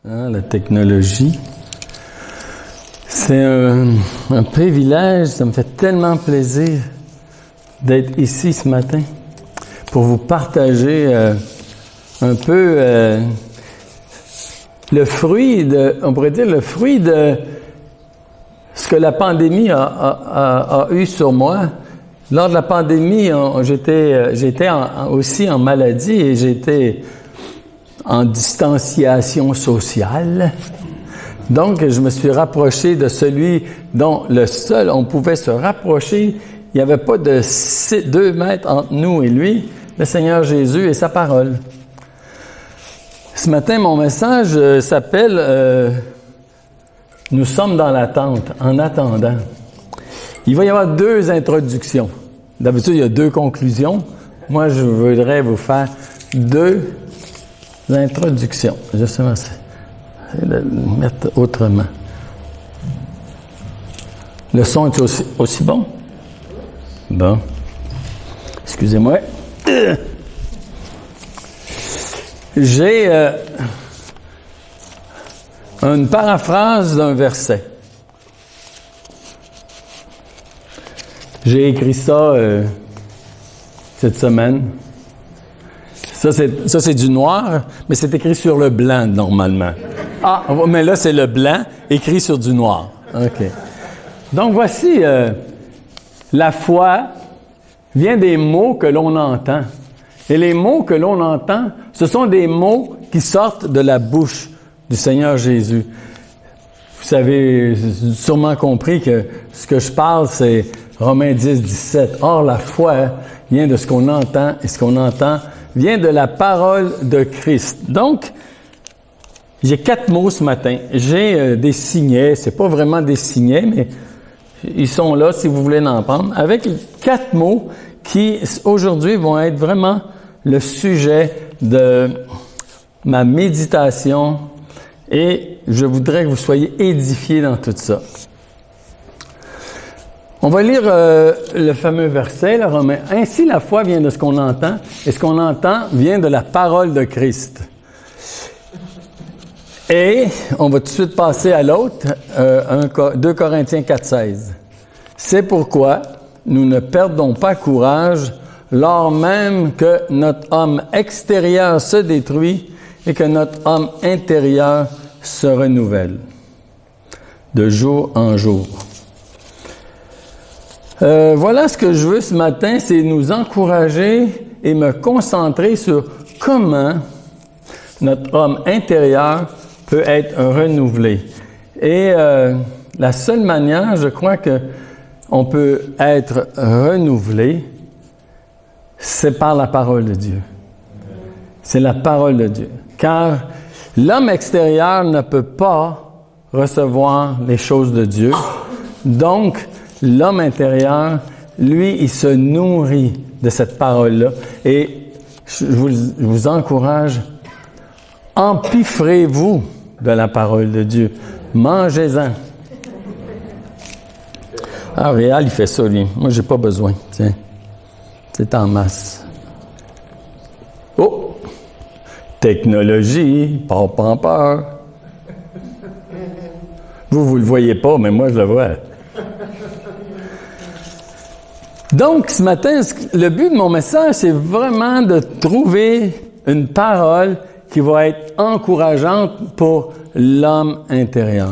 La technologie. C'est un privilège, ça me fait tellement plaisir d'être ici ce matin pour vous partager un peu le fruit de ce que la pandémie a eu sur moi. Lors de la pandémie, j'étais aussi en maladie et j'étais en distanciation sociale. Donc, je me suis rapproché de celui dont le seul on pouvait se rapprocher. Il n'y avait pas de 2 mètres entre nous et lui, le Seigneur Jésus et sa parole. Ce matin, mon message s'appelle « Nous sommes dans l'attente, en attendant ». Il va y avoir 2 introductions. D'habitude, il y a 2 conclusions. Moi, je voudrais vous faire 2 introductions. Justement, c'est de le mettre autrement. Le son est aussi bon? Bon. Excusez-moi. J'ai une paraphrase d'un verset. J'ai écrit ça cette semaine. Ça, c'est du noir, mais c'est écrit sur le blanc, normalement. Ah, mais là, c'est le blanc écrit sur du noir. OK. Donc, voici, la foi vient des mots que l'on entend. Et les mots que l'on entend, ce sont des mots qui sortent de la bouche du Seigneur Jésus. Vous avez sûrement compris que ce que je parle, c'est Romains 10, 17. Or, la foi vient de ce qu'on entend, et ce qu'on entend vient de la parole de Christ. Donc, j'ai 4 mots ce matin. J'ai des signets, c'est pas vraiment des signets, mais ils sont là si vous voulez en prendre, avec 4 mots qui, aujourd'hui, vont être vraiment le sujet de ma méditation et je voudrais que vous soyez édifiés dans tout ça. On va lire le fameux verset, le Romain. « Ainsi, la foi vient de ce qu'on entend, et ce qu'on entend vient de la parole de Christ. » Et on va tout de suite passer à l'autre, 2 Corinthiens 4, 16. « C'est pourquoi nous ne perdons pas courage, lors même que notre homme extérieur se détruit et que notre homme intérieur se renouvelle de jour en jour. » Voilà ce que je veux ce matin, c'est nous encourager et me concentrer sur comment notre homme intérieur peut être renouvelé. Et la seule manière, je crois que on peut être renouvelé, c'est par la parole de Dieu. C'est la parole de Dieu. Car l'homme extérieur ne peut pas recevoir les choses de Dieu. Donc, l'homme intérieur, lui, il se nourrit de cette parole-là. Et je vous encourage, empiffrez-vous de la parole de Dieu. Mangez-en. Ah, Réal, il fait ça, lui. Moi, j'ai pas besoin. Tiens, c'est en masse. Oh! Technologie, pas peur. Vous le voyez pas, mais moi, je le vois. Donc, ce matin, le but de mon message, c'est vraiment de trouver une parole qui va être encourageante pour l'homme intérieur.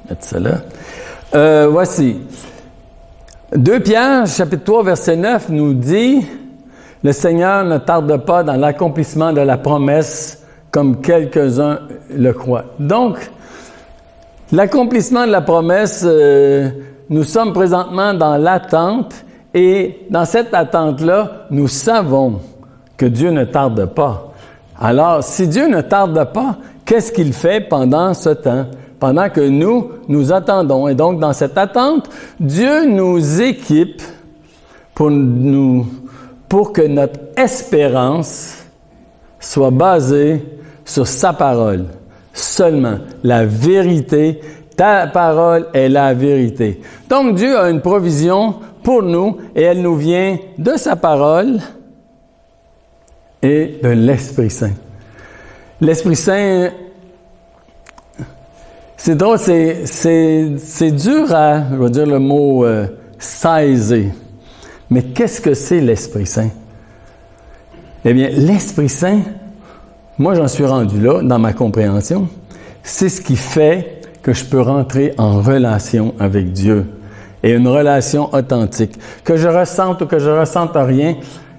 Mettre ça là. Voici. 2 Pierre, chapitre 3, verset 9, nous dit « Le Seigneur ne tarde pas dans l'accomplissement de la promesse, comme quelques-uns le croient. » Donc, l'accomplissement de la promesse, nous sommes présentement dans l'attente et dans cette attente-là, nous savons que Dieu ne tarde pas. Alors, si Dieu ne tarde pas, qu'est-ce qu'il fait pendant ce temps? Pendant que nous attendons. Et donc, dans cette attente, Dieu nous équipe pour que notre espérance soit basée sur sa parole. Seulement, la vérité, ta parole est la vérité. Donc, Dieu a une provision pour nous et elle nous vient de sa parole et de l'Esprit Saint. L'Esprit Saint, c'est drôle, c'est dur à, je vais dire le mot, saisir. Mais qu'est-ce que c'est l'Esprit Saint? Eh bien, l'Esprit Saint, moi j'en suis rendu là, dans ma compréhension, c'est ce qui fait que je peux rentrer en relation avec Dieu. Et une relation authentique. Que je ressente ou que je ressente rien,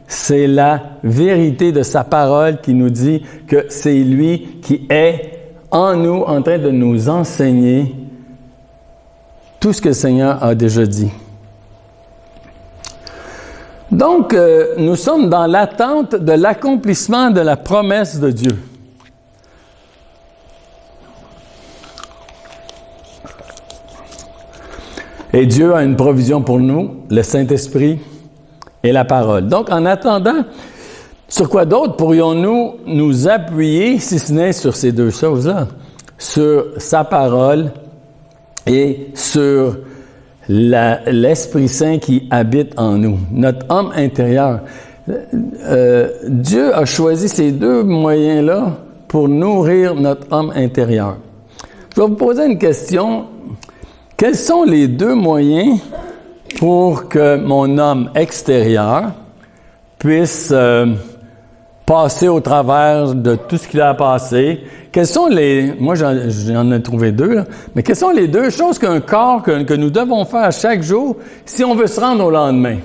c'est la vérité de sa parole qui nous dit que c'est lui qui est en nous, en train de nous enseigner tout ce que le Seigneur a déjà dit. Donc, nous sommes dans l'attente de l'accomplissement de la promesse de Dieu. Et Dieu a une provision pour nous, le Saint-Esprit et la parole. Donc, en attendant, sur quoi d'autre pourrions-nous nous appuyer, si ce n'est sur ces deux choses-là? Sur sa parole et sur l'Esprit Saint qui habite en nous, notre homme intérieur. Dieu a choisi ces deux moyens-là pour nourrir notre homme intérieur. Je vais vous poser une question. Quels sont les deux moyens pour que mon homme extérieur puisse passer au travers de tout ce qu'il a passé? Quels sont les... Moi, j'en ai trouvé deux, là, mais quelles sont les deux choses qu'un corps, que nous devons faire chaque jour si on veut se rendre au lendemain?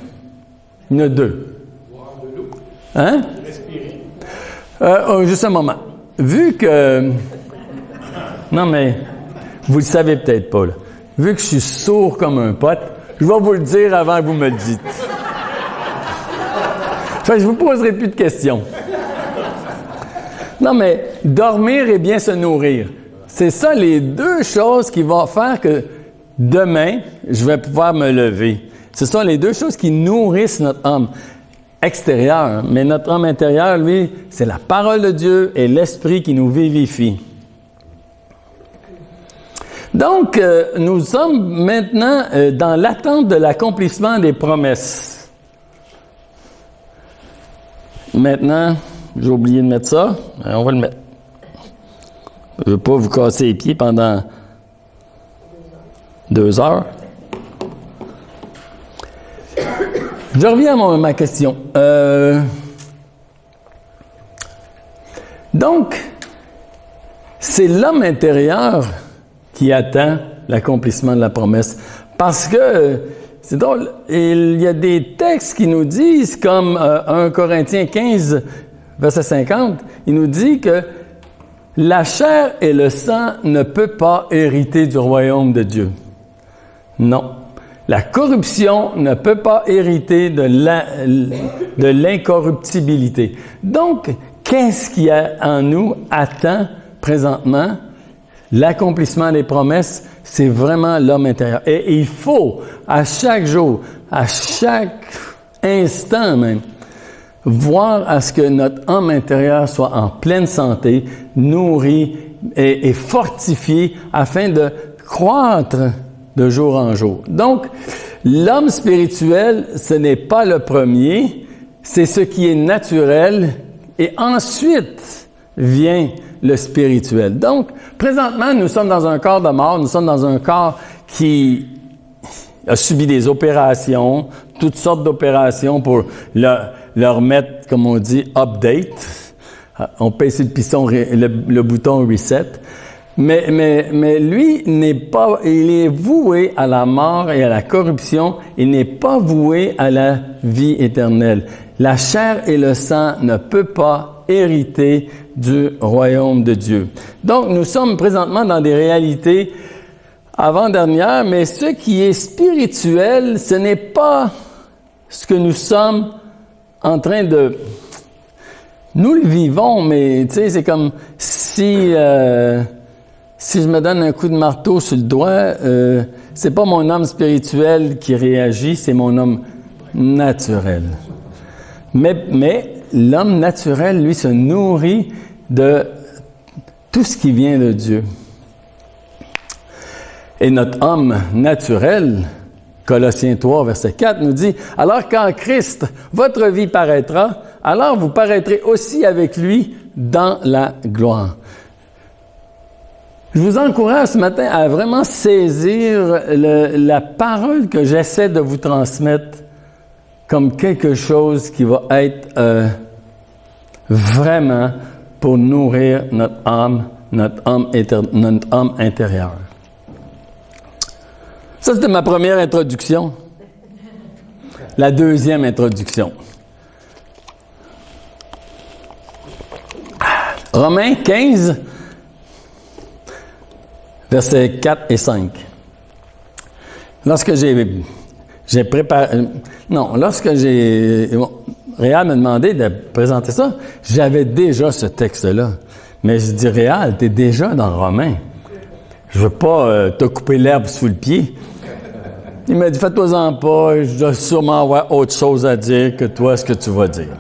Il y en a deux. Boire de l'eau. Hein? Respirer. Juste un moment. Vu que... Non, mais vous le savez peut-être pas, là. Vu que je suis sourd comme un pote, je vais vous le dire avant que vous me le dites. Fait que je vous poserai plus de questions. Non, mais dormir et bien se nourrir. C'est ça les deux choses qui vont faire que demain, je vais pouvoir me lever. Ce sont les deux choses qui nourrissent notre homme extérieur. Mais notre homme intérieur, lui, c'est la parole de Dieu et l'Esprit qui nous vivifie. Donc, nous sommes maintenant dans l'attente de l'accomplissement des promesses. Maintenant, j'ai oublié de mettre ça. On va le mettre. Je ne veux pas vous casser les pieds pendant 2 heures. Je reviens à ma question. Donc, c'est l'homme intérieur qui attend l'accomplissement de la promesse. Parce que, c'est drôle, il y a des textes qui nous disent, comme 1 Corinthiens 15, verset 50, il nous dit que la chair et le sang ne peuvent pas hériter du royaume de Dieu. Non. La corruption ne peut pas hériter de l'incorruptibilité. Donc, qu'est-ce qui en nous attend présentement? L'accomplissement des promesses, c'est vraiment l'homme intérieur. Et il faut, à chaque jour, à chaque instant même, voir à ce que notre homme intérieur soit en pleine santé, nourri et fortifié afin de croître de jour en jour. Donc, l'homme spirituel, ce n'est pas le premier, c'est ce qui est naturel et ensuite vient le spirituel. Donc, présentement, nous sommes dans un corps de mort, nous sommes dans un corps qui a subi des opérations, toutes sortes d'opérations pour le remettre, comme on dit, update. On pèse sur le piston, le bouton reset. Mais lui n'est pas, il est voué à la mort et à la corruption, il n'est pas voué à la vie éternelle. La chair et le sang ne peuvent pas hériter du royaume de Dieu. Donc, nous sommes présentement dans des réalités avant-dernières, mais ce qui est spirituel, ce n'est pas ce que nous sommes en train de... Nous le vivons, mais tu sais, c'est comme si je me donne un coup de marteau sur le doigt, c'est pas mon homme spirituel qui réagit, c'est mon homme naturel. Mais l'homme naturel, lui, se nourrit de tout ce qui vient de Dieu. Et notre homme naturel, Colossiens 3, verset 4, nous dit « Alors qu'en Christ, votre vie paraîtra, alors vous paraîtrez aussi avec lui dans la gloire. Je vous encourage ce matin à vraiment saisir la parole que j'essaie de vous transmettre comme quelque chose qui va être vraiment pour nourrir notre âme intérieure. Ça, c'était ma première introduction. La deuxième introduction. Romains 15, versets 4 et 5. Lorsque Réal m'a demandé de présenter ça, j'avais déjà ce texte-là. Mais je dis, Réal, t'es déjà dans Romains. Je veux pas te couper l'herbe sous le pied. Il m'a dit, fais-toi-en pas, je dois sûrement avoir autre chose à dire que toi, ce que tu vas dire.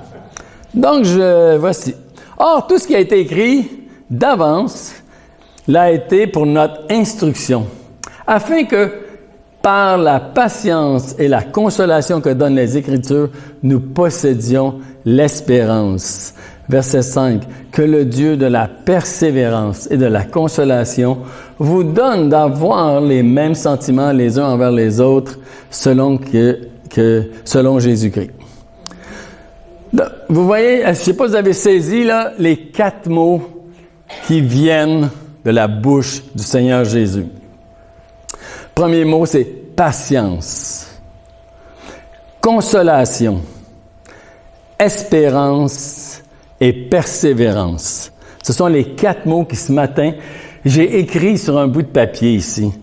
Donc, voici. Or, tout ce qui a été écrit d'avance l'a été pour notre instruction, afin que, par la patience et la consolation que donnent les Écritures, nous possédions l'espérance. Verset 5. Que le Dieu de la persévérance et de la consolation vous donne d'avoir les mêmes sentiments les uns envers les autres selon Jésus-Christ. Donc, vous voyez, je ne sais pas si vous avez saisi là, les 4 mots qui viennent de la bouche du Seigneur Jésus. Premier mot, c'est patience, consolation, espérance et persévérance. Ce sont les 4 mots qui, ce matin, j'ai écrit sur un bout de papier ici,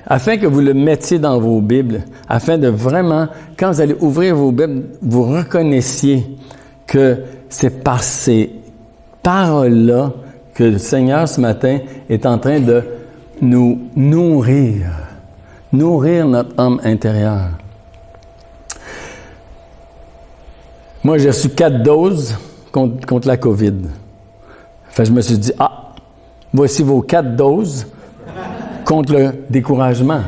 afin que vous le mettiez dans vos Bibles, afin de vraiment, quand vous allez ouvrir vos Bibles, vous reconnaissiez que c'est par ces paroles-là que le Seigneur, ce matin, est en train de nous nourrir notre âme intérieure. Moi, j'ai reçu 4 doses contre la COVID. Fait que je me suis dit, voici vos 4 doses contre le découragement.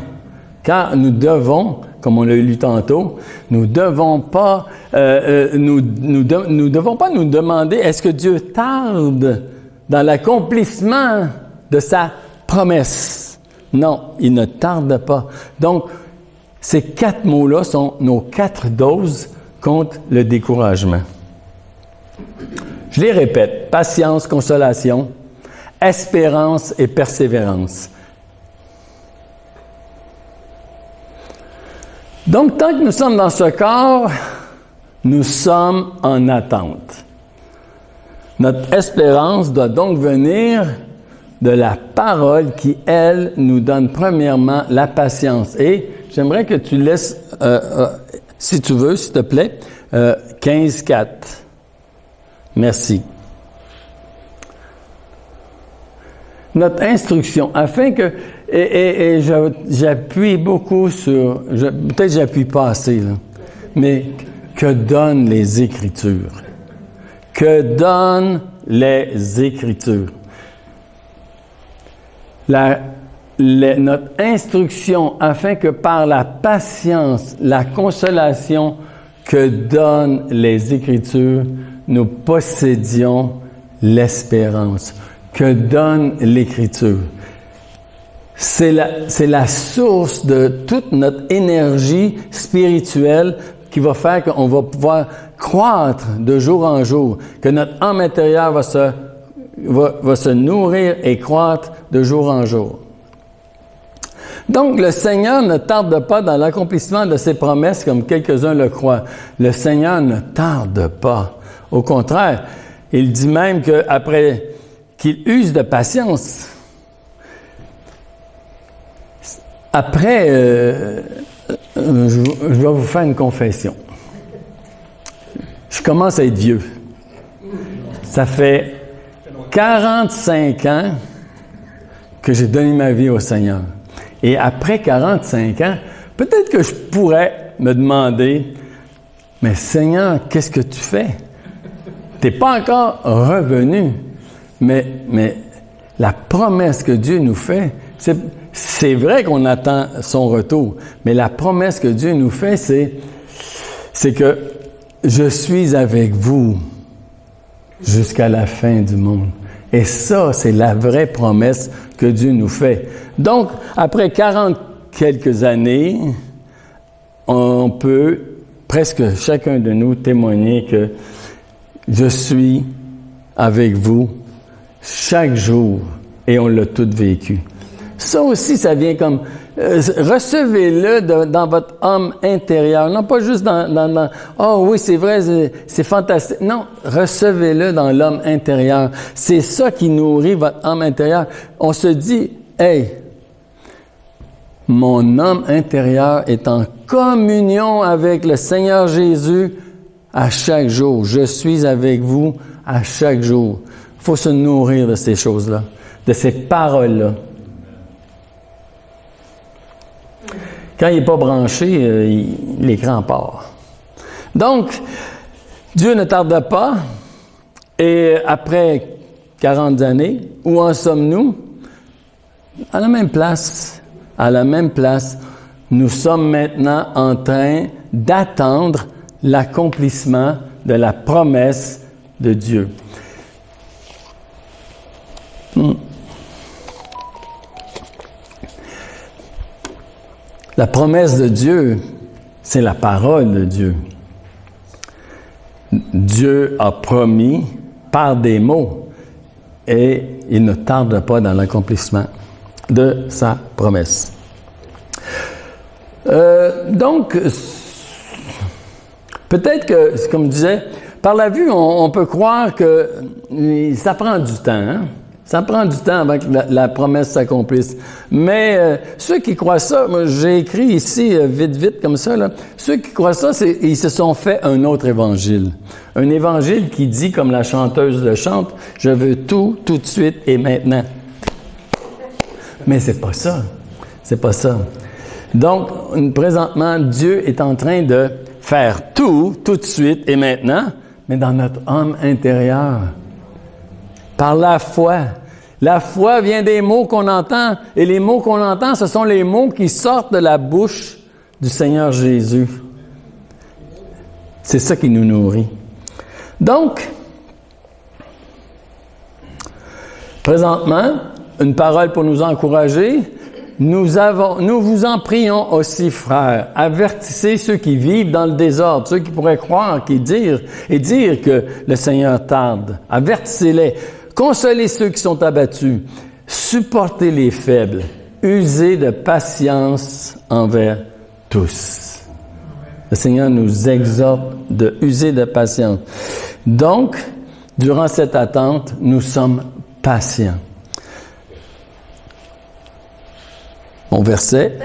Car nous devons, comme on l'a lu tantôt, nous devons pas nous demander est-ce que Dieu tarde dans l'accomplissement de sa promesse. Non, il ne tarde pas. Donc, ces 4 mots-là sont nos 4 doses contre le découragement. Je les répète, patience, consolation, espérance et persévérance. Donc, tant que nous sommes dans ce corps, nous sommes en attente. Notre espérance doit donc venir de la parole qui, elle, nous donne premièrement la patience. Et j'aimerais que tu laisses, si tu veux, s'il te plaît, 15.4. Merci. Notre instruction, afin que, et j'appuie beaucoup sur, peut-être j'appuie pas assez, là, mais que donnent les Écritures? Que donnent les Écritures? Notre instruction, afin que par la patience, la consolation que donnent les Écritures, nous possédions l'espérance. Que donne l'Écriture? C'est la source de toute notre énergie spirituelle qui va faire qu'on va pouvoir croître de jour en jour, que notre âme intérieure va se nourrir et croître de jour en jour. Donc, le Seigneur ne tarde pas dans l'accomplissement de ses promesses comme quelques-uns le croient. Le Seigneur ne tarde pas. Au contraire, il dit même qu'après qu'il use de patience, après, je vais vous faire une confession. Je commence à être vieux. Ça fait 45 ans que j'ai donné ma vie au Seigneur. Et après 45 ans, peut-être que je pourrais me demander, mais Seigneur, qu'est-ce que tu fais? Tu n'es pas encore revenu. Mais la promesse que Dieu nous fait, c'est vrai qu'on attend son retour, mais la promesse que Dieu nous fait, c'est que je suis avec vous jusqu'à la fin du monde. Et ça, c'est la vraie promesse que Dieu nous fait. Donc, après 40 quelques années, on peut, presque chacun de nous, témoigner que je suis avec vous chaque jour et on l'a tout vécu. Ça aussi, ça vient comme... recevez-le dans votre homme intérieur, non pas juste dans oh oui, c'est vrai, c'est fantastique. Non, recevez-le dans l'homme intérieur. C'est ça qui nourrit votre homme intérieur. On se dit, hey, mon homme intérieur est en communion avec le Seigneur Jésus à chaque jour. Je suis avec vous à chaque jour. Il faut se nourrir de ces choses-là, de ces paroles-là. Quand il n'est pas branché, l'écran part. Donc, Dieu ne tarde pas. Et après 40 années, où en sommes-nous? À la même place. À la même place. Nous sommes maintenant en train d'attendre l'accomplissement de la promesse de Dieu. La promesse de Dieu, c'est la parole de Dieu. Dieu a promis par des mots et il ne tarde pas dans l'accomplissement de sa promesse. Donc, peut-être que, comme je disais, par la vue, on peut croire que ça prend du temps, hein? Ça prend du temps avant que la promesse s'accomplisse. Mais ceux qui croient ça, moi j'ai écrit ici, vite, comme ça, là, ceux qui croient ça, ils se sont fait un autre évangile. Un évangile qui dit, comme la chanteuse le chante, « Je veux tout de suite et maintenant ». Mais c'est pas ça. C'est pas ça. Donc, présentement, Dieu est en train de faire tout de suite et maintenant, mais dans notre homme intérieur. Par la foi. La foi vient des mots qu'on entend, et les mots qu'on entend, ce sont les mots qui sortent de la bouche du Seigneur Jésus. C'est ça qui nous nourrit. Donc, présentement, une parole pour nous encourager. Nous vous en prions aussi, frères. Avertissez ceux qui vivent dans le désordre, ceux qui pourraient croire et dire que le Seigneur tarde. Avertissez-les. Consolez ceux qui sont abattus, supportez les faibles, usez de patience envers tous. Le Seigneur nous exhorte de user de patience. Donc, durant cette attente, nous sommes patients. Mon verset,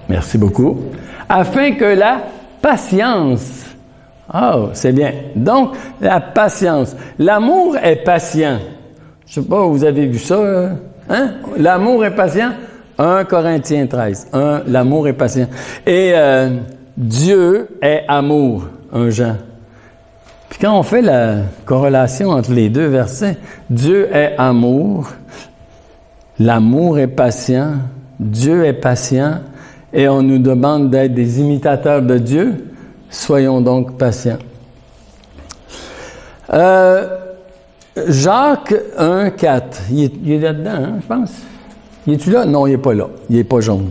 merci beaucoup. Afin que la patience... Oh, c'est bien. Donc, la patience. L'amour est patient. Je ne sais pas, vous avez vu ça, hein? L'amour est patient. 1 Corinthiens 13. L'amour est patient. Et Dieu est amour. 1 Jean. Puis quand on fait la corrélation entre les deux versets, Dieu est amour, l'amour est patient, Dieu est patient, et on nous demande d'être des imitateurs de Dieu. Soyons donc patients. Jacques 1, 4. Il est là-dedans, hein, je pense. Il est-tu là? Non, il n'est pas là. Il n'est pas jaune.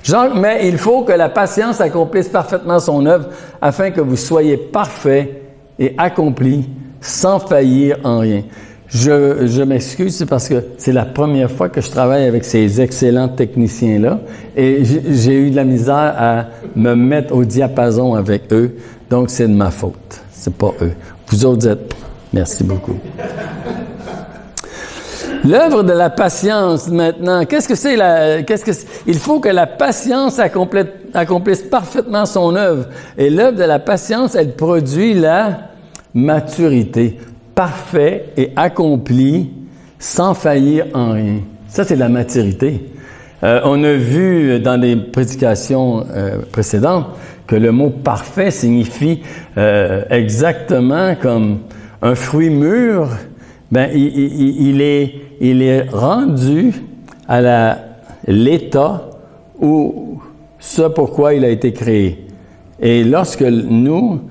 Jacques, mais il faut que la patience accomplisse parfaitement son œuvre afin que vous soyez parfaits et accomplis sans faillir en rien. Je m'excuse, c'est parce que c'est la première fois que je travaille avec ces excellents techniciens-là et j'ai eu de la misère à me mettre au diapason avec eux, donc c'est de ma faute, c'est pas eux. Vous autres êtes... Merci beaucoup. L'œuvre de la patience, maintenant, qu'est-ce que c'est il faut que la patience accomplisse parfaitement son œuvre. Et l'œuvre de la patience, elle produit la maturité. Parfait et accompli sans faillir en rien. Ça, c'est la maturité. On a vu dans les prédications précédentes que le mot « parfait » signifie exactement comme un fruit mûr. Ben, il est rendu à l'état où ce pourquoi il a été créé. Et lorsque nous,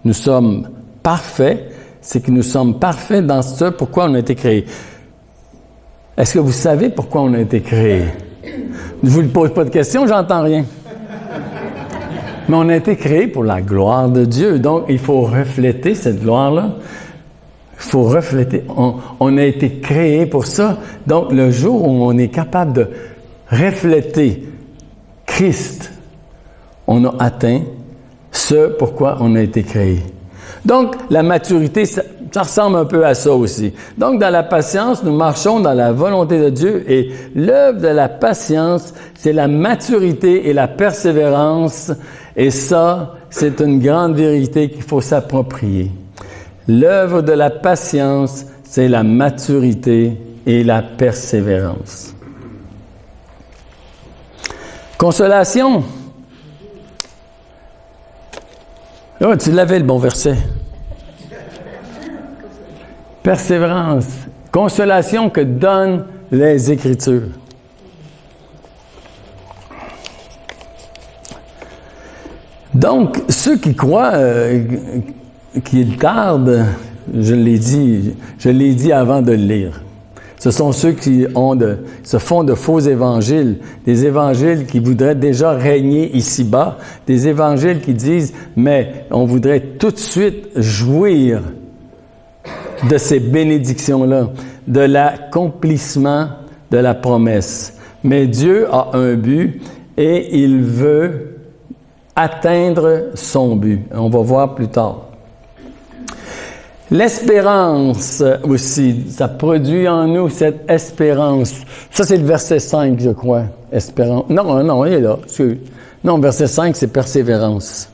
nous sommes parfaits, c'est que nous sommes parfaits dans ce pourquoi on a été créés. Est-ce que vous savez pourquoi on a été créés? Je ne vous pose pas de questions, j'entends rien. Mais on a été créés pour la gloire de Dieu. Donc, il faut refléter cette gloire-là. Il faut refléter. On a été créés pour ça. Donc, le jour où on est capable de refléter Christ, on a atteint ce pourquoi on a été créé. Donc, la maturité, ça ressemble un peu à ça aussi. Donc, dans la patience, nous marchons dans la volonté de Dieu et l'œuvre de la patience, c'est la maturité et la persévérance. Et ça, c'est une grande vérité qu'il faut s'approprier. L'œuvre de la patience, c'est la maturité et la persévérance. Consolation. Oh, tu l'avais le bon verset. Persévérance. Consolation que donnent les Écritures. Donc, ceux qui croient qu'il tarde, je l'ai dit avant de le lire. Ce sont ceux qui se font de faux évangiles, des évangiles qui voudraient déjà régner ici-bas, des évangiles qui disent, mais on voudrait tout de suite jouir de ces bénédictions-là, de l'accomplissement de la promesse. Mais Dieu a un but et il veut atteindre son but. On va voir plus tard. L'espérance aussi, ça produit en nous cette espérance. Ça, c'est le verset 5, je crois. Espérance. Non, il est là. Non, verset 5, c'est persévérance.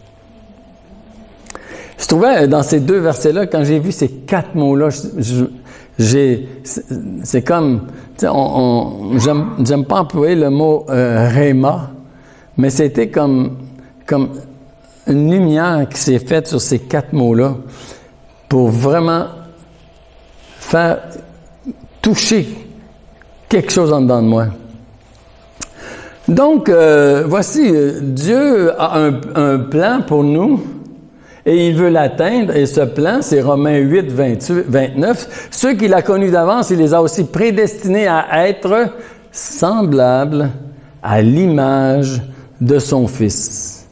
Je trouvais dans ces deux versets-là, quand j'ai vu ces 4 mots-là, c'est comme, tu sais, j'aime pas employer le mot réma, mais c'était comme une lumière qui s'est faite sur ces 4 mots-là pour vraiment faire toucher quelque chose en dedans de moi. Donc, voici, Dieu a un plan pour nous et il veut l'atteindre. Et ce plan, c'est Romains 8, 29. Ceux qu'il a connus d'avance, il les a aussi prédestinés à être semblables à l'image de son Fils.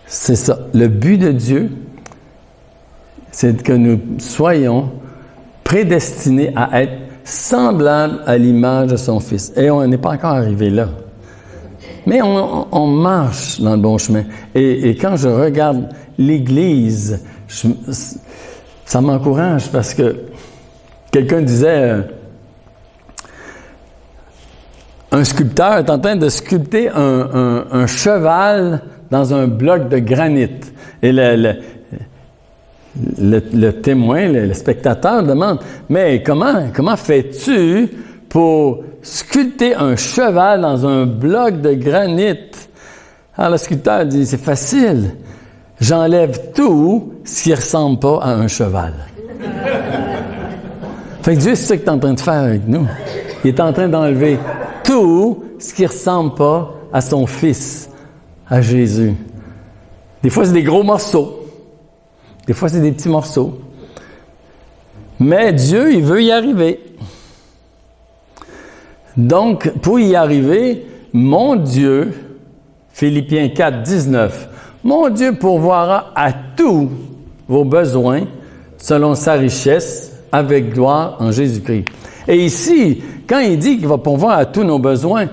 C'est ça. Le but de Dieu, c'est que nous soyons prédestinés à être semblables à l'image de son Fils. Et on n'est pas encore arrivé là. Mais on marche dans le bon chemin. Et quand je regarde l'Église, ça m'encourage parce que quelqu'un disait, un sculpteur est en train de sculpter un cheval dans un bloc de granit. Et le témoin, le spectateur demande, mais comment fais-tu pour sculpter un cheval dans un bloc de granit? Alors le sculpteur dit, c'est facile, j'enlève tout ce qui ne ressemble pas à un cheval. Fait que Dieu, c'est ça qu'il est en train de faire avec nous. Il est en train d'enlever tout ce qui ne ressemble pas à son Fils, à Jésus. Des fois, c'est des gros morceaux. Des fois, c'est des petits morceaux. Mais Dieu, il veut y arriver. Donc, pour y arriver, mon Dieu, Philippiens 4, 19, mon Dieu pourvoira à tous vos besoins selon sa richesse avec gloire en Jésus-Christ. Et ici, quand il dit qu'il va pourvoir à tous nos besoins,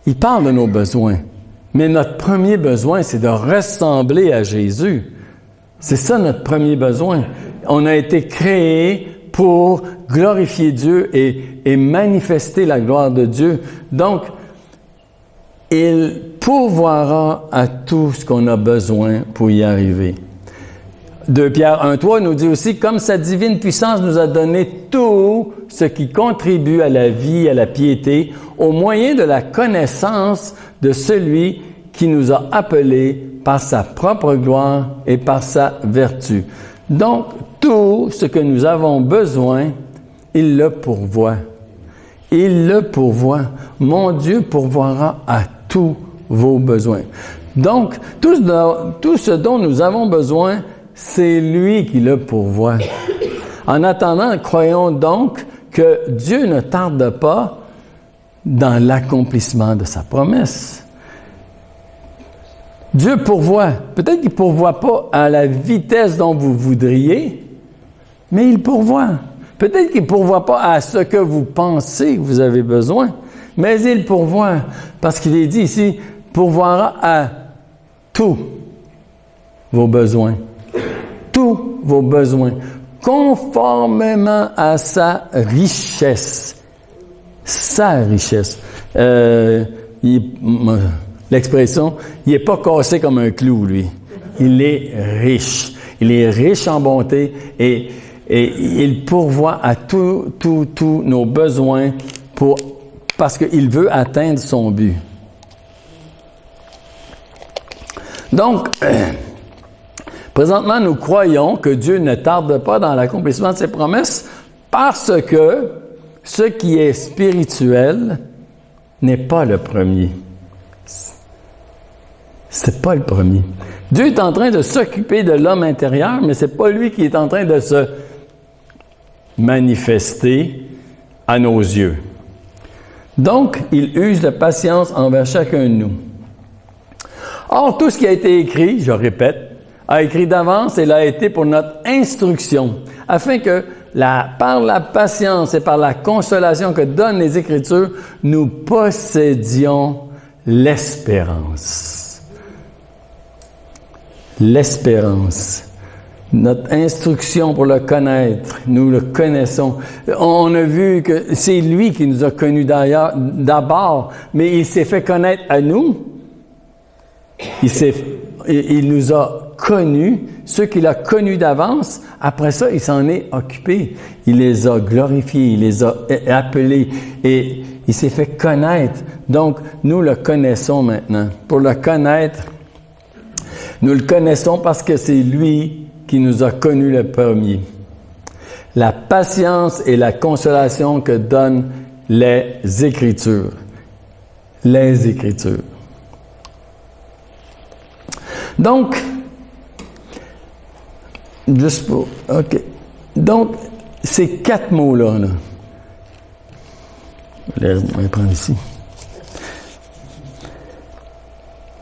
il parle de nos besoins. Mais notre premier besoin, c'est de ressembler à Jésus. C'est ça notre premier besoin. On a été créés pour glorifier Dieu et manifester la gloire de Dieu. Donc, il pourvoira à tout ce qu'on a besoin pour y arriver. 2 Pierre 1,3 nous dit aussi, comme sa divine puissance nous a donné tout ce qui contribue à la vie, à la piété, au moyen de la connaissance de celui qui nous a appelés par sa propre gloire et par sa vertu. Donc, tout ce que nous avons besoin, il le pourvoit. Il le pourvoit. Mon Dieu pourvoira à tous vos besoins. Donc, tout ce dont nous avons besoin, c'est lui qui le pourvoit. En attendant, croyons donc que Dieu ne tarde pas dans l'accomplissement de sa promesse. Dieu pourvoit. Peut-être qu'il ne pourvoit pas à la vitesse dont vous voudriez, mais il pourvoit. Peut-être qu'il ne pourvoit pas à ce que vous pensez que vous avez besoin, mais il pourvoit. Parce qu'il est dit ici, pourvoira à tous vos besoins. Tous vos besoins. Conformément à sa richesse. Sa richesse. L'expression, il n'est pas cassé comme un clou, lui. Il est riche. Il est riche en bonté et il pourvoit à tous nos besoins parce qu'il veut atteindre son but. Donc, présentement, nous croyons que Dieu ne tarde pas dans l'accomplissement de ses promesses parce que ce qui est spirituel n'est pas le premier. C'est pas le premier. Dieu est en train de s'occuper de l'homme intérieur, mais c'est pas lui qui est en train de se manifester à nos yeux. Donc, il use de patience envers chacun de nous. Or, tout ce qui a été écrit, je répète, a écrit d'avance et l'a été pour notre instruction, afin que, par la patience et par la consolation que donnent les Écritures, nous possédions l'espérance. L'espérance. Notre instruction pour le connaître, nous le connaissons. On a vu que c'est lui qui nous a connus d'abord, mais il s'est fait connaître à nous. Il nous a connus, ceux qu'il a connus d'avance. Après ça, il s'en est occupé. Il les a glorifiés, il les a appelés et il s'est fait connaître. Donc, nous le connaissons maintenant. Pour le connaître, nous le connaissons parce que c'est lui qui nous a connus le premier. La patience et la consolation que donnent les Écritures. Les Écritures. Donc, juste pour... OK. Donc, ces 4 mots-là, je vais les prendre ici.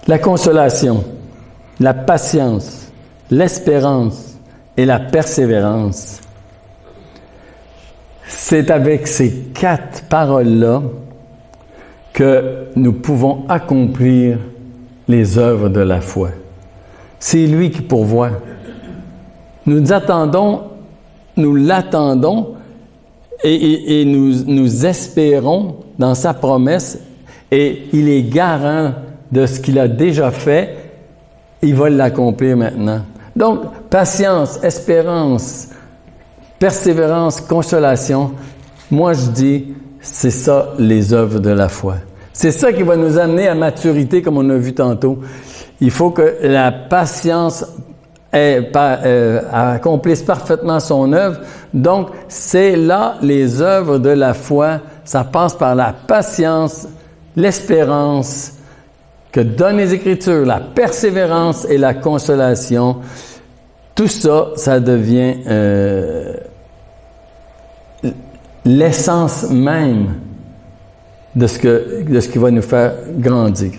La consolation, la patience, l'espérance et la persévérance. C'est avec ces 4 paroles-là que nous pouvons accomplir les œuvres de la foi. C'est lui qui pourvoit. Nous l'attendons et nous espérons dans sa promesse et il est garant de ce qu'il a déjà fait. Il va l'accomplir maintenant. Donc, patience, espérance, persévérance, consolation. Moi, je dis, c'est ça les œuvres de la foi. C'est ça qui va nous amener à maturité, comme on a vu tantôt. Il faut que la patience accomplisse parfaitement son œuvre. Donc, c'est là les œuvres de la foi. Ça passe par la patience, l'espérance que donnent les Écritures, la persévérance et la consolation. Tout ça, ça devient l'essence même de ce qui va nous faire grandir.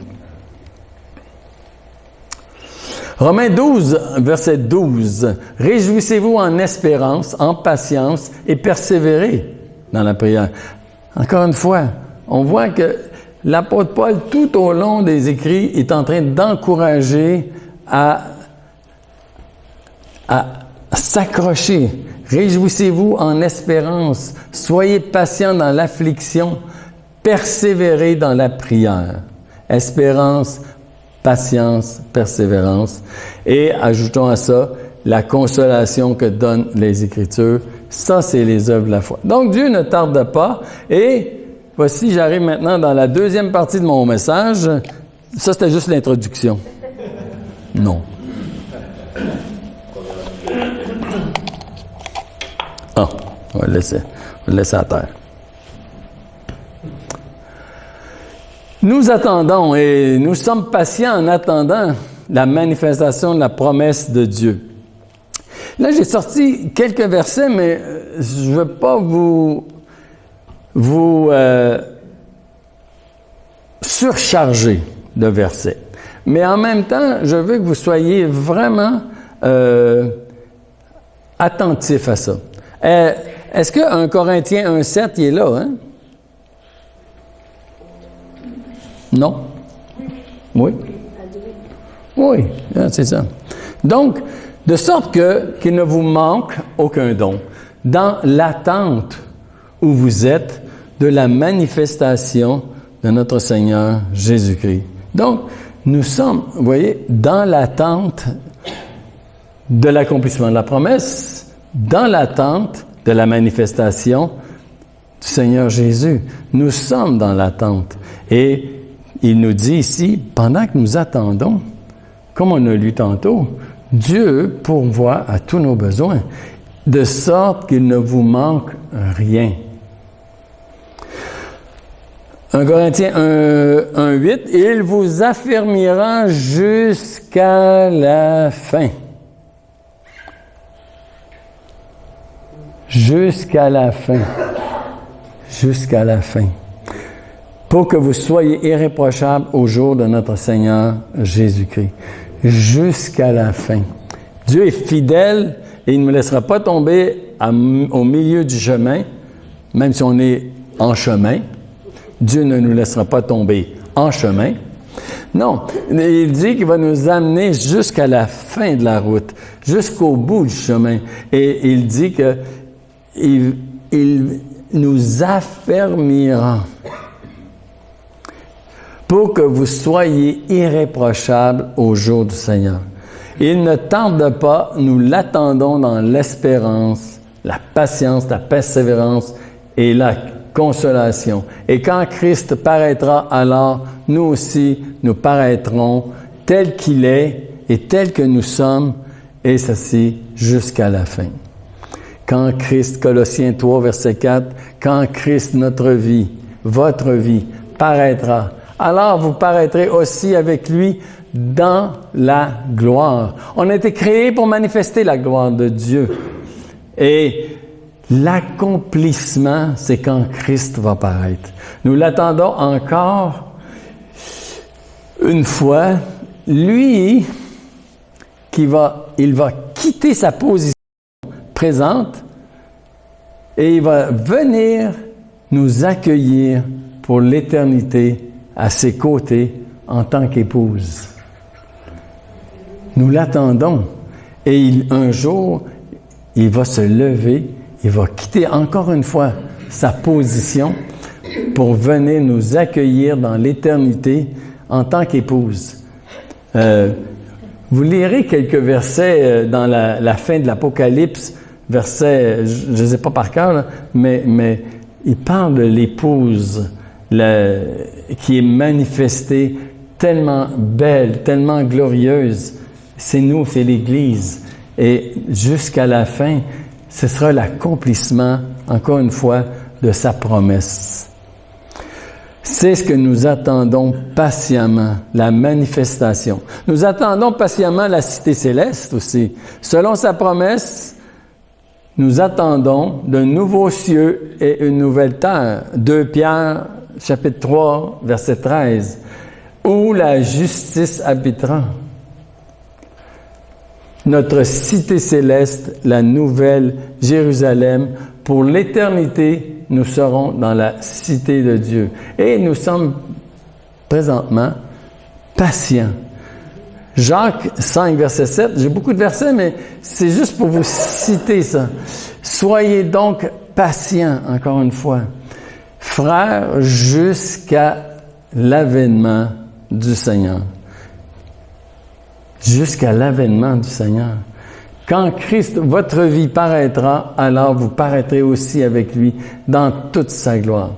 Romains 12, verset 12. « Réjouissez-vous en espérance, en patience et persévérez dans la prière. » Encore une fois, on voit que l'apôtre Paul, tout au long des écrits, est en train d'encourager à s'accrocher. Réjouissez-vous en espérance. Soyez patients dans l'affliction. Persévérez dans la prière. Espérance, patience, persévérance. Et ajoutons à ça la consolation que donnent les Écritures. Ça, c'est les œuvres de la foi. Donc, Dieu ne tarde pas. Et voici, j'arrive maintenant dans la deuxième partie de mon message. Ça, c'était juste l'introduction. Non. Ah, on va le laisser à terre. Nous attendons et nous sommes patients en attendant la manifestation de la promesse de Dieu. Là, j'ai sorti quelques versets, mais je ne veux pas vous surcharger de versets. Mais en même temps, je veux que vous soyez vraiment attentifs à ça. Est-ce que 1 Corinthiens 1,7, il est là, hein? Non? Oui? Oui, c'est ça. Donc, de sorte qu'il ne vous manque aucun don, dans l'attente où vous êtes de la manifestation de notre Seigneur Jésus-Christ. Donc, nous sommes, vous voyez, dans l'attente de l'accomplissement de la promesse, dans l'attente de la manifestation du Seigneur Jésus. Nous sommes dans l'attente. Et il nous dit ici, pendant que nous attendons, comme on a lu tantôt, Dieu pourvoit à tous nos besoins, de sorte qu'il ne vous manque rien. 1 Corinthiens 1,8, « Il vous affermira jusqu'à la fin. » Jusqu'à la fin. Jusqu'à la fin. Pour que vous soyez irréprochables au jour de notre Seigneur Jésus-Christ. Jusqu'à la fin. Dieu est fidèle et il ne nous laissera pas tomber au milieu du chemin, même si on est en chemin. Dieu ne nous laissera pas tomber en chemin. Non, il dit qu'il va nous amener jusqu'à la fin de la route, jusqu'au bout du chemin. Et il dit qu'il nous affermira pour que vous soyez irréprochables au jour du Seigneur. Il ne tarde pas, nous l'attendons dans l'espérance, la patience, la persévérance et la consolation. Et quand Christ paraîtra, alors nous aussi, nous paraîtrons tel qu'il est et tel que nous sommes, et ceci jusqu'à la fin. Quand Christ, Colossiens 3, verset 4, quand Christ, notre vie, votre vie, paraîtra, alors vous paraîtrez aussi avec lui dans la gloire. On a été créés pour manifester la gloire de Dieu. Et l'accomplissement, c'est quand Christ va paraître. Nous l'attendons encore une fois. Lui, il va quitter sa position présente et il va venir nous accueillir pour l'éternité à ses côtés en tant qu'épouse. Nous l'attendons et un jour, il va se lever, il va quitter encore une fois sa position pour venir nous accueillir dans l'éternité en tant qu'épouse. Vous lirez quelques versets dans la fin de l'Apocalypse, versets, je ne sais pas par cœur, là, mais il parle de l'épouse qui est manifestée tellement belle, tellement glorieuse. C'est nous, c'est l'Église. Et jusqu'à la fin, ce sera l'accomplissement, encore une fois, de sa promesse. C'est ce que nous attendons patiemment, la manifestation. Nous attendons patiemment la cité céleste aussi. Selon sa promesse, nous attendons de nouveaux cieux et une nouvelle terre. 2 Pierre, chapitre 3, verset 13, où la justice habitera. Notre cité céleste, la nouvelle Jérusalem, pour l'éternité, nous serons dans la cité de Dieu. Et nous sommes présentement patients. Jacques 5, verset 7, j'ai beaucoup de versets, mais c'est juste pour vous citer ça. Soyez donc patients, encore une fois, frères, jusqu'à l'avènement du Seigneur. Jusqu'à l'avènement du Seigneur. Quand Christ, votre vie paraîtra, alors vous paraîtrez aussi avec lui dans toute sa gloire.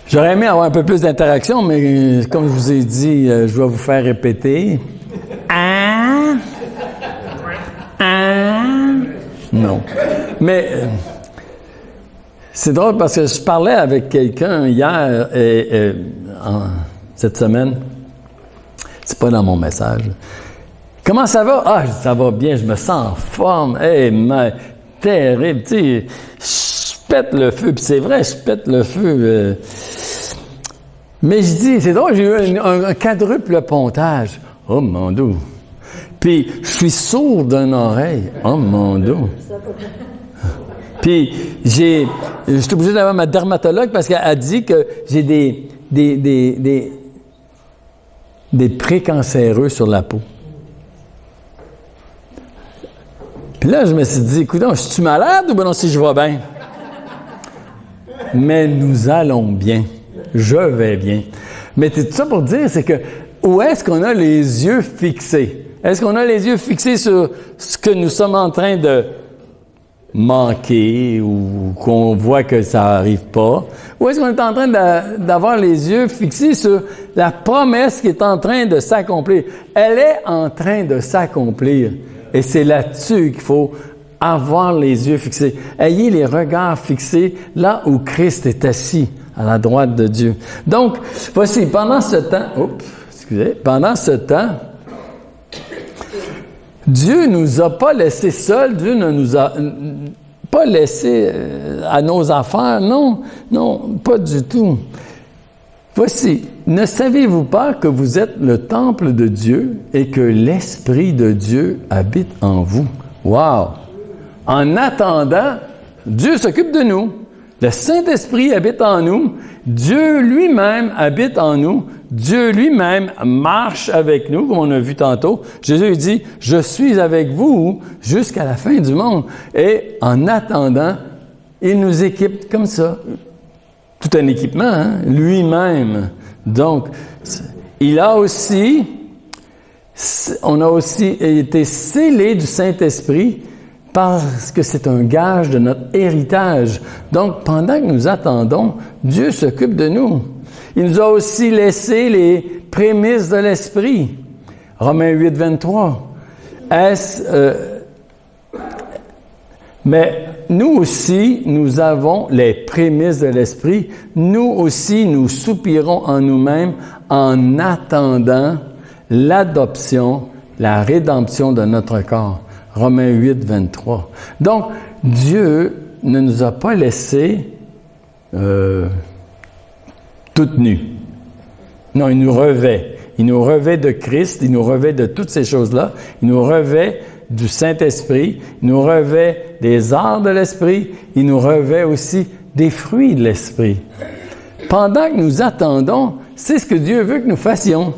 J'aurais aimé avoir un peu plus d'interaction, mais comme je vous ai dit, je vais vous faire répéter. Ah! Non. Mais c'est drôle parce que je parlais avec quelqu'un hier cette semaine. C'est pas dans mon message. Comment ça va? Ah, ça va bien, je me sens en forme. Mais terrible, tu sais. Je pète le feu, puis c'est vrai, je pète le feu. Mais je dis, c'est drôle, j'ai eu un quadruple pontage. Oh mon Dieu! Puis, je suis sourd d'une oreille. Oh mon Dieu! Puis, je suis obligé d'avoir ma dermatologue parce qu'elle a dit que j'ai des précancéreux sur la peau. Puis là, je me suis dit, écoute, je suis malade ou ben non, si je vais bien? Mais nous allons bien. Je vais bien. Mais tout ça pour dire, c'est que où est-ce qu'on a les yeux fixés? Est-ce qu'on a les yeux fixés sur ce que nous sommes en train de manquer ou qu'on voit que ça n'arrive pas? Ou est-ce qu'on est en train d'avoir les yeux fixés sur la promesse qui est en train de s'accomplir? Elle est en train de s'accomplir. Et c'est là-dessus qu'il faut avoir les yeux fixés. Ayez les regards fixés là où Christ est assis, à la droite de Dieu. Donc, voici, pendant ce temps, Dieu ne nous a pas laissés seuls, Dieu ne nous a pas laissés à nos affaires, non, pas du tout. Voici, ne savez-vous pas que vous êtes le temple de Dieu et que l'Esprit de Dieu habite en vous? Wow! En attendant, Dieu s'occupe de nous. Le Saint-Esprit habite en nous. Dieu lui-même habite en nous. Dieu lui-même marche avec nous, comme on a vu tantôt. Jésus dit, « Je suis avec vous jusqu'à la fin du monde. » Et en attendant, il nous équipe comme ça. Tout un équipement, hein? Lui-même. Donc, on a aussi été scellés du Saint-Esprit parce que c'est un gage de notre héritage. Donc, pendant que nous attendons, Dieu s'occupe de nous. Il nous a aussi laissé les prémices de l'Esprit. Romains 8, 23. Mais nous aussi, nous avons les prémices de l'Esprit. Nous aussi, nous soupirons en nous-mêmes en attendant l'adoption, la rédemption de notre corps. Romains 8, 23. Donc, Dieu ne nous a pas laissés toutes nues. Non, il nous revêt. Il nous revêt de Christ, il nous revêt de toutes ces choses-là. Il nous revêt du Saint-Esprit, il nous revêt des arts de l'Esprit, il nous revêt aussi des fruits de l'Esprit. Pendant que nous attendons, c'est ce que Dieu veut que nous fassions.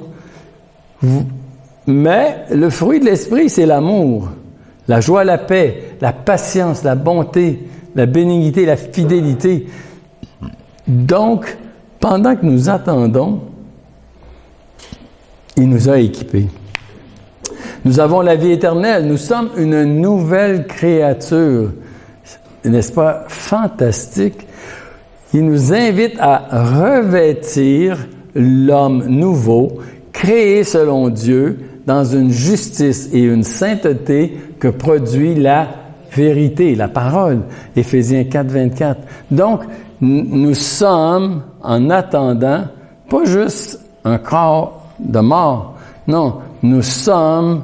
Mais le fruit de l'Esprit, c'est l'amour, la joie, la paix, la patience, la bonté, la bénignité, la fidélité. Donc, pendant que nous attendons, il nous a équipés. Nous avons la vie éternelle. Nous sommes une nouvelle créature. N'est-ce pas fantastique? Il nous invite à revêtir l'homme nouveau, créé selon Dieu, dans une justice et une sainteté que produit la vérité, la parole. Éphésiens 4, 24. Donc, nous sommes, en attendant, pas juste un corps de mort. Non, nous sommes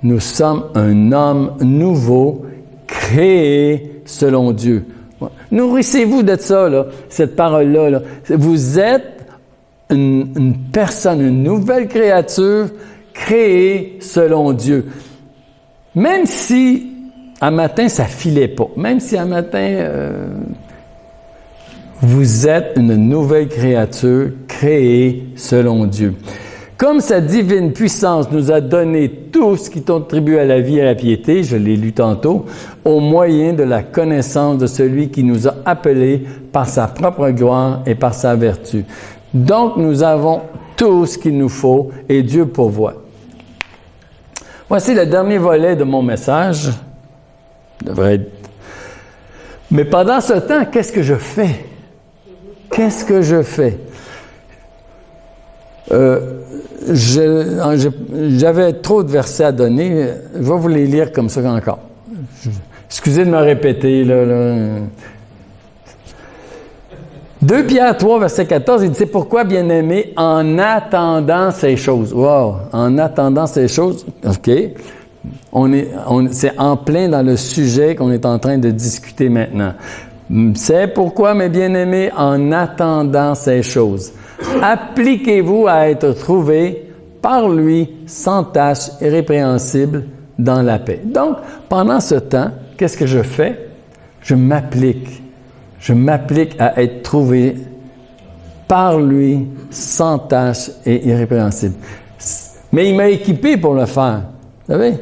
un homme nouveau, créé selon Dieu. Nourrissez-vous de ça, là, cette parole-là. Là. Vous êtes une personne, une nouvelle créature, créée selon Dieu. Même si, un matin, ça filait pas. Même si, un matin, vous êtes une nouvelle créature, créée selon Dieu. Comme sa divine puissance nous a donné tout ce qui contribue à la vie et à la piété, je l'ai lu tantôt, au moyen de la connaissance de celui qui nous a appelés par sa propre gloire et par sa vertu. Donc, nous avons tout ce qu'il nous faut et Dieu pourvoit. Voici le dernier volet de mon message. Mais pendant ce temps, qu'est-ce que je fais? Qu'est-ce que je fais? J'avais trop de versets à donner. Je vais vous les lire comme ça encore. Excusez de me répéter, là. 2 Pierre 3, verset 14, il dit, c'est pourquoi, bien-aimés, en attendant ces choses. Wow! En attendant ces choses, OK. C'est en plein dans le sujet qu'on est en train de discuter maintenant. C'est pourquoi, mes bien-aimés, en attendant ces choses, appliquez-vous à être trouvés par lui, sans tache, irrépréhensible, dans la paix. Donc, pendant ce temps, qu'est-ce que je fais? Je m'applique. Je m'applique à être trouvé par lui, sans tache et irrépréhensible. Mais il m'a équipé pour le faire. Vous savez?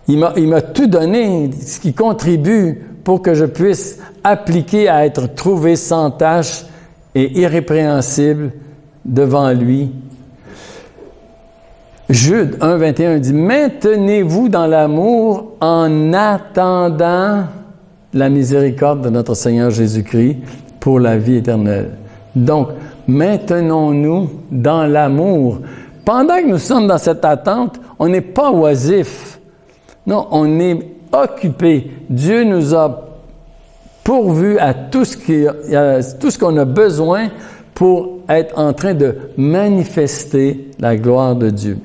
Il m'a tout donné, ce qui contribue pour que je puisse appliquer à être trouvé sans tache et irrépréhensible devant lui. Jude 1, 21 dit « Maintenez-vous dans l'amour en attendant la miséricorde de notre Seigneur Jésus-Christ pour la vie éternelle. » Donc, maintenons-nous dans l'amour. Pendant que nous sommes dans cette attente, on n'est pas oisif. Non, on est occupé. Dieu nous a pourvu à tout ce qu'on a besoin pour être en train de manifester la gloire de Dieu.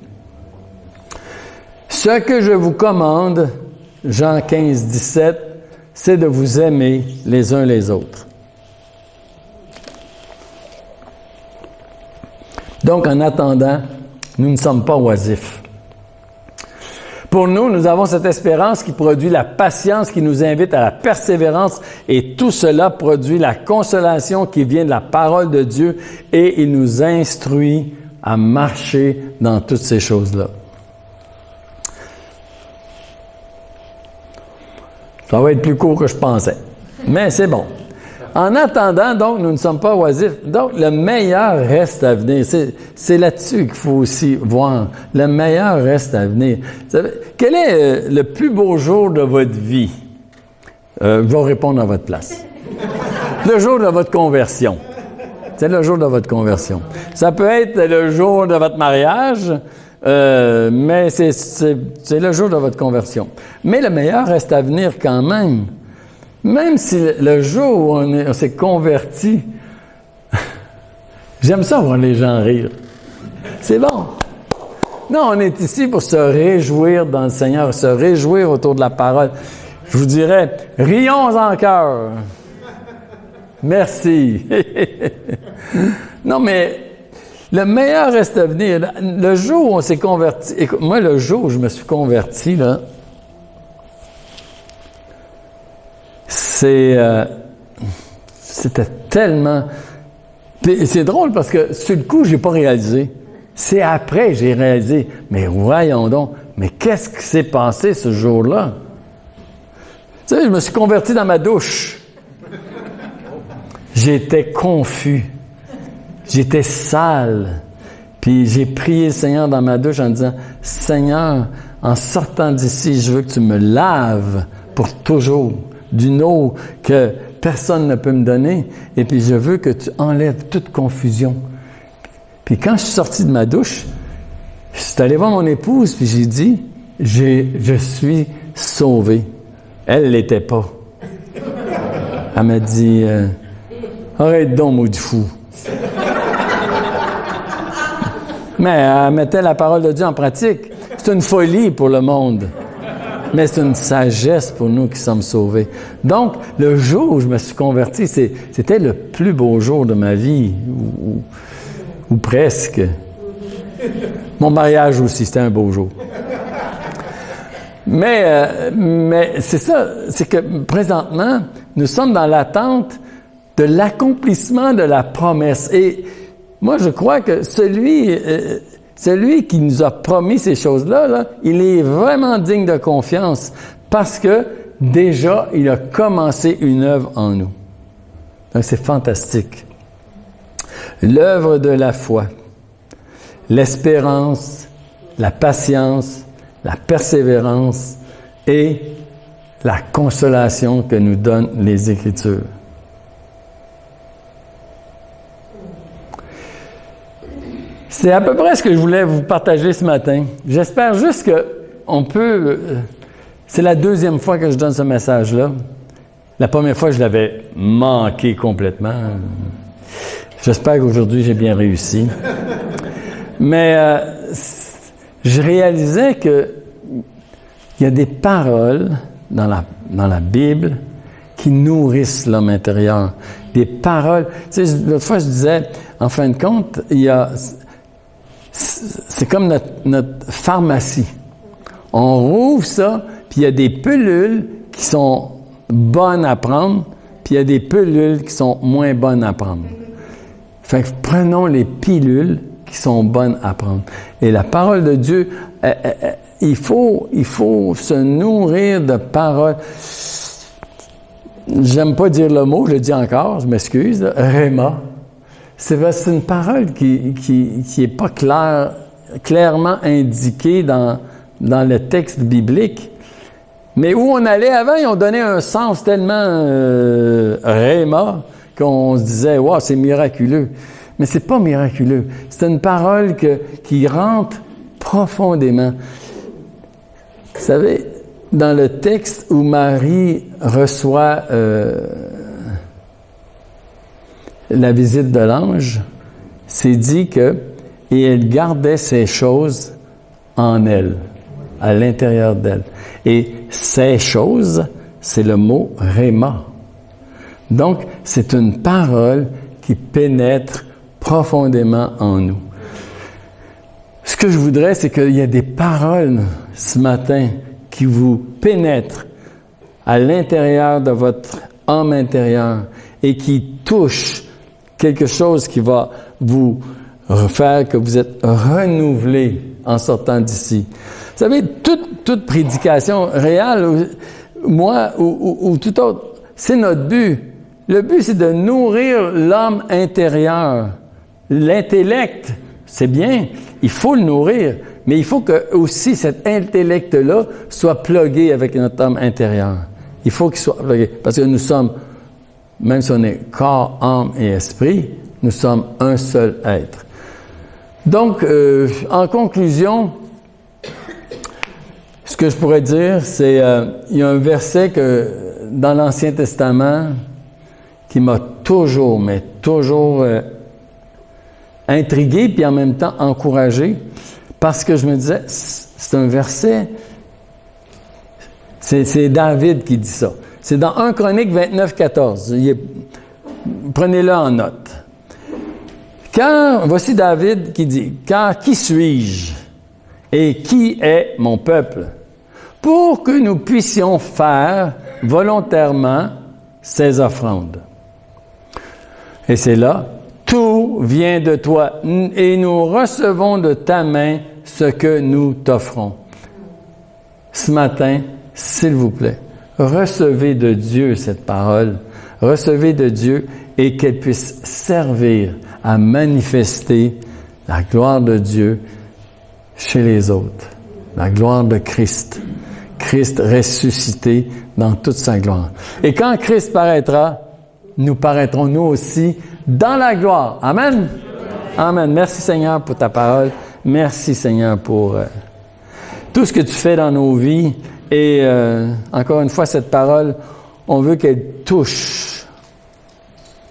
Ce que je vous commande, Jean 15, 17, c'est de vous aimer les uns les autres. Donc, en attendant, nous ne sommes pas oisifs. Pour nous, nous avons cette espérance qui produit la patience, qui nous invite à la persévérance, et tout cela produit la consolation qui vient de la parole de Dieu, et il nous instruit à marcher dans toutes ces choses-là. Ça va être plus court que je pensais, mais c'est bon. En attendant, donc, nous ne sommes pas oisifs. Donc, le meilleur reste à venir. C'est là-dessus qu'il faut aussi voir. Le meilleur reste à venir. Vous savez, quel est le plus beau jour de votre vie? Je vais répondre à votre place. Le jour de votre conversion. C'est le jour de votre conversion. Ça peut être le jour de votre mariage, mais c'est le jour de votre conversion. Mais le meilleur reste à venir quand même. Même si le jour où on s'est converti, j'aime ça voir les gens rire. C'est bon. Non, on est ici pour se réjouir dans le Seigneur, se réjouir autour de la parole. Je vous dirais, rions en cœur. Merci. Non, mais le meilleur reste à venir. Le jour où on s'est converti, écoute, moi, le jour où je me suis converti, là, c'était tellement... Puis c'est drôle parce que sur le coup, j'ai pas réalisé. C'est après que j'ai réalisé. Mais voyons donc, mais qu'est-ce qui s'est passé ce jour-là? Tu sais, je me suis converti dans ma douche. J'étais confus. J'étais sale. Puis j'ai prié le Seigneur dans ma douche en disant, « Seigneur, en sortant d'ici, je veux que tu me laves pour toujours. » D'une eau que personne ne peut me donner, et puis je veux que tu enlèves toute confusion. Puis quand je suis sorti de ma douche, je suis allé voir mon épouse, puis j'ai dit, je suis sauvé. Elle ne l'était pas. Elle m'a dit, arrête donc, maudit fou. Mais elle mettait la parole de Dieu en pratique. C'est une folie pour le monde. Mais c'est une sagesse pour nous qui sommes sauvés. Donc, le jour où je me suis converti, c'était le plus beau jour de ma vie, ou presque. Mon mariage aussi, c'était un beau jour. Mais c'est ça, c'est que présentement, nous sommes dans l'attente de l'accomplissement de la promesse. Et moi, je crois que celui qui nous a promis ces choses-là, là, il est vraiment digne de confiance parce que déjà, il a commencé une œuvre en nous. Donc, c'est fantastique. L'œuvre de la foi, l'espérance, la patience, la persévérance et la consolation que nous donnent les Écritures. C'est à peu près ce que je voulais vous partager ce matin. J'espère juste qu'on peut C'est la deuxième fois que je donne ce message-là. La première fois, je l'avais manqué complètement. J'espère qu'aujourd'hui, j'ai bien réussi. Mais je réalisais que il y a des paroles dans la Bible qui nourrissent l'homme intérieur. Des paroles. Tu sais, l'autre fois, je disais, en fin de compte, c'est comme notre pharmacie. On rouvre ça, puis il y a des pilules qui sont bonnes à prendre, puis il y a des pilules qui sont moins bonnes à prendre. Fait que prenons les pilules qui sont bonnes à prendre. Et la parole de Dieu, il faut se nourrir de paroles. J'aime pas dire le mot, je le dis encore, je m'excuse, Rhéma. C'est une parole qui est pas clairement indiquée dans le texte biblique. Mais où on allait avant, ils ont donné un sens tellement Rhéma qu'on se disait, wow, c'est miraculeux. Mais c'est pas miraculeux. C'est une parole qui rentre profondément. Vous savez, dans le texte où Marie reçoit la visite de l'ange, c'est dit que « et elle gardait ces choses en elle, à l'intérieur d'elle ». Et « ces choses », c'est le mot « rhéma ». Donc, c'est une parole qui pénètre profondément en nous. Ce que je voudrais, c'est qu'il y ait des paroles ce matin qui vous pénètrent à l'intérieur de votre âme intérieure et qui touchent quelque chose qui va vous faire que vous êtes renouvelé en sortant d'ici. Vous savez, toute prédication réelle, moi ou tout autre, c'est notre but. Le but, c'est de nourrir l'homme intérieur. L'intellect, c'est bien, il faut le nourrir, mais il faut que aussi cet intellect-là soit plugué avec notre homme intérieur. Il faut qu'il soit plugué, parce que nous sommes, même si on est corps, âme et esprit, nous sommes un seul être. Donc, en conclusion, ce que je pourrais dire, c'est il y a un verset dans l'Ancien Testament qui m'a toujours intrigué, puis en même temps encouragé, parce que je me disais, c'est un verset, c'est David qui dit ça. C'est dans 1 Chronique 29, 14. Prenez-le en note. Voici David qui dit, « Car qui suis-je et qui est mon peuple pour que nous puissions faire volontairement ces offrandes? » Et c'est là, « Tout vient de toi et nous recevons de ta main ce que nous t'offrons. » Ce matin, s'il vous plaît, recevez de Dieu cette parole, recevez de Dieu et qu'elle puisse servir à manifester la gloire de Dieu chez les autres, la gloire de Christ. Christ ressuscité dans toute sa gloire. Et quand Christ paraîtra, nous paraîtrons nous aussi dans la gloire. Amen? Amen. Merci Seigneur pour ta parole. Merci Seigneur pour tout ce que tu fais dans nos vies. Et encore une fois, cette parole, on veut qu'elle touche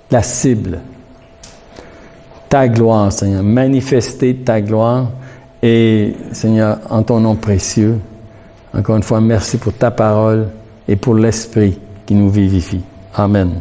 la cible. Ta gloire, Seigneur. Manifester ta gloire. Et Seigneur, en ton nom précieux, encore une fois, merci pour ta parole et pour l'Esprit qui nous vivifie. Amen.